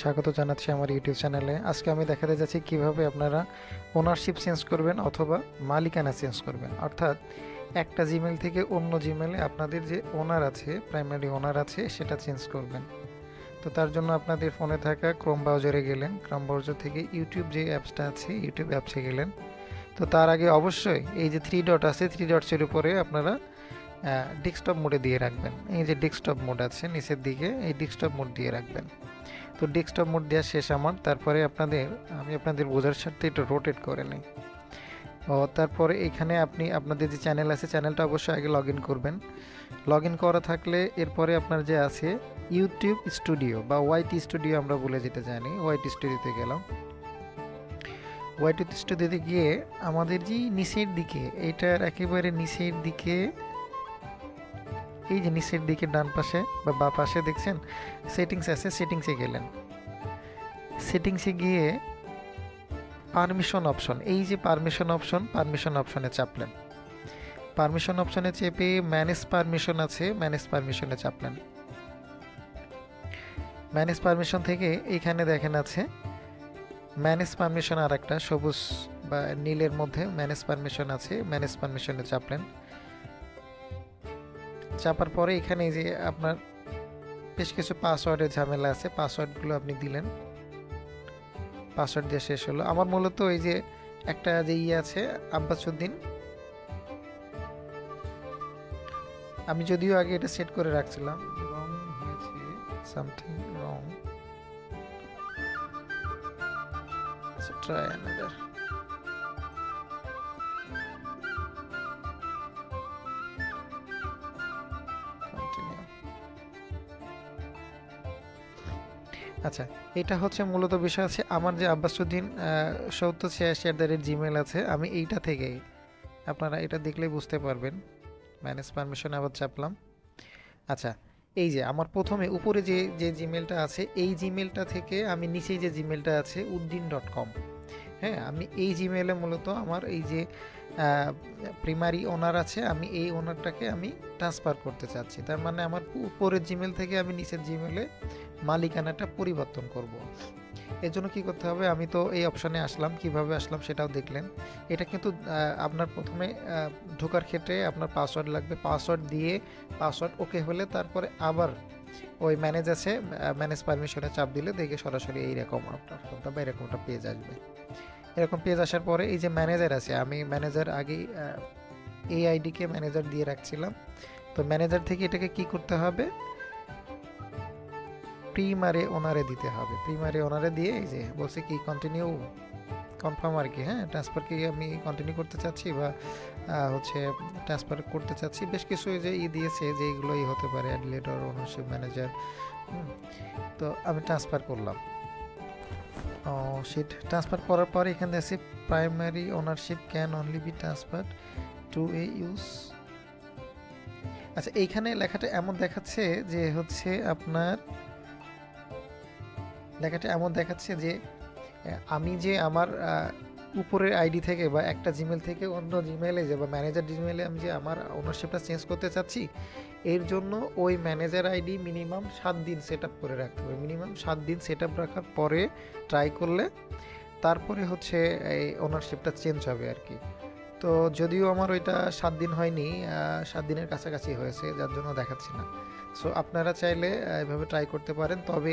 স্বাগত জানাচ্ছি আমার ইউটিউব চ্যানেলে। আজকে আমি দেখাতে যাচ্ছি কিভাবে আপনারা ওনারশিপ চেঞ্জ করবেন অথবা মালিকানা চেঞ্জ করবেন। অর্থাৎ একটা জিমেল থেকে অন্য জিমেলে আপনাদের যে ওনার আছে, প্রাইমারি ওনার আছে, সেটা চেঞ্জ করবেন। তো তার জন্য আপনাদের ফোনে থাকা ক্রোম ব্রাউজারে গেলেন, ক্রোম ব্রাউজার থেকে ইউটিউব যে অ্যাপসটা আছে ইউটিউব অ্যাপসে গেলেন। তো তার আগে অবশ্যই এই যে থ্রি ডট আছে, থ্রি ডটসের উপরে আপনারা ডেস্কটপ মোডে দিয়ে রাখবেন। এই যে ডেস্কটপ মোড আছে নিচের দিকে, এই ডেস্কটপ মোড দিয়ে রাখবেন। তো ডেস্কটপ মোড দেওয়া শেষ আমার। তারপরে আমি আপনাদের বোঝার সাথে একটু রোটেট করে নিই। তারপরে এখানে আপনি আপনাদের যে চ্যানেল আছে চ্যানেলটা অবশ্যই আগে লগ ইন করবেন। লগ ইন করা থাকলে এরপরে আপনার যে আছে ইউটিউব স্টুডিও বা ওয়াইটি স্টুডিও আমরা বলে যেটা জানি, ওয়াইটি স্টুডিওতে গেলাম। ওয়াইটি স্টুডিওতে গিয়ে আমাদের যে নিচের দিকে, এইটার একেবারে নিচের দিকে, এই যে নিচের দিকে ডান পাশে বা বাঁ পাশে দেখছেন সেটিংস আছে, সেটিংসে গেলেন। সেটিংসে গিয়ে পারমিশন অপশন, এই যে পারমিশন অপশনে চাপলেন। পারমিশন অপশনে চেপে ম্যানেজ পারমিশন আছে, ম্যানেজ পারমিশনে চাপলেন। ম্যানেজ পারমিশন থেকে এইখানে দেখেন আছে ম্যানেজ পারমিশন, আর একটা সবুজ বা নীলের মধ্যে ম্যানেজ পারমিশন আছে, ম্যানেজ পারমিশনে চাপলেন। চাপার পরে এখানে যে আপনার বেশ কিছু পাসওয়ার্ডের ঝামেলা আছে, পাসওয়ার্ডগুলো আপনি দিলেন। পাসওয়ার্ড দিয়ে শেষ হলো। আমার মূলত এই যে একটা যে আছে আব্বাসউদ্দিন, আমি যদিও আগে এটা সেট করে রাখছিলাম, রং হয়েছে, সামথিং রং, ট্রাই অ্যানাদার। আচ্ছা, এটা হচ্ছে মূলত বিষয় আছে আমার যে আব্বাসউদ্দিন 7086 জিমেল আছে, আমি এইটা থেকেই, আপনারা এটা দেখলেই বুঝতে পারবেন। ম্যানেজ পারমিশন আবার চাপলাম। আচ্ছা, এই যে আমার প্রথমে উপরে যে যে জিমেলটা আছে এই জিমেলটা থেকে আমি নিচেই যে জিমেলটা আছে uddin.com, হ্যাঁ, আমি এই জিমেলে মূলত আমার এই যে প্রাইমারি ওনার আছে, আমি এই ওনারটাকে আমি ট্রান্সফার করতে চাচ্ছি। তার মানে আমার উপরের জিমেল থেকে আমি নিচের জিমেলে মালিকানাটা পরিবর্তন করব। এর জন্য কী করতে হবে, আমি তো এই অপশানে আসলাম, কিভাবে আসলাম সেটাও দেখলেন। এটা কিন্তু আপনার প্রথমে ঢোকার ক্ষেত্রে আপনার পাসওয়ার্ড লাগবে, পাসওয়ার্ড দিয়ে পাসওয়ার্ড ওকে হলে তারপরে আবার ওই ম্যানেজ আছে, ম্যানেজ পারমিশনে চাপ দিলে দেখে সরাসরি এইরকম আপনার বা এরকমটা পেজ আসবে। এরকম পেজ আসার পরে এই যে ম্যানেজার আছে, আমি ম্যানেজার আগেই এই আইডিকে ম্যানেজার দিয়ে রাখছিলাম। তো ম্যানেজার থেকে এটাকে কি করতে হবে, প্রিমারি ওনারে দিতে হবে। প্রিমারি ওনারে দিয়ে এই যে বলছে কি কন্টিনিউ, কনফার্ম আর কি, হ্যাঁ, ট্রান্সফার কি আমি কন্টিনিউ করতে চাচ্ছি বা হচ্ছে ট্রান্সফার করতে চাচ্ছি। বেশ কিছু যে দিয়েছে যে এইগুলোই হতে পারে, অ্যাডলেটর, ওনারশিপ ম্যানেজার। তো আমি ট্রান্সফার করলাম। শিট ট্রান্সফার করার পর এখানে আছে primary ownership can only be transfer to A use. আচ্ছা, এইখানে লেখাটা এমন দেখাচ্ছে যে হচ্ছে আপনার লেখাটা এমন দেখাচ্ছে যে আমি যে আমার উপরের আইডি থেকে বা একটা জিমেল থেকে অন্য জিমেলে যে বা ম্যানেজার জিমেলে আমি যে আমার ওনারশিপটা চেঞ্জ করতে চাচ্ছি, এর জন্য ওই ম্যানেজার আইডি মিনিমাম 7 দিন সেট আপ করে রাখতে হবে। মিনিমাম 7 দিন সেট আপ রাখার পরে ট্রাই করলে তারপরে হচ্ছে এই ওনারশিপটা চেঞ্জ হবে আর কি। তো যদিও আমার ওইটা 7 দিন হয়নি, 7 দিনের কাছাকাছি হয়েছে, যার জন্য দেখাচ্ছি না। সো আপনারা চাইলে এভাবে ট্রাই করতে পারেন, তবে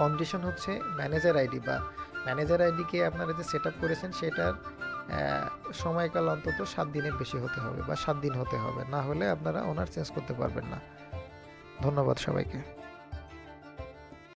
কন্ডিশন হচ্ছে ম্যানেজার আইডি বা ম্যানেজার আইডিকে আপনারা যে সেট আপ করেছেন সেটার সময়কাল অন্তত 7 দিনের বেশি হতে হবে বা 7 দিন হতে হবে, না হলে আপনারা ওনার চেঞ্জ করতে পারবেন না। ধন্যবাদ সবাইকে।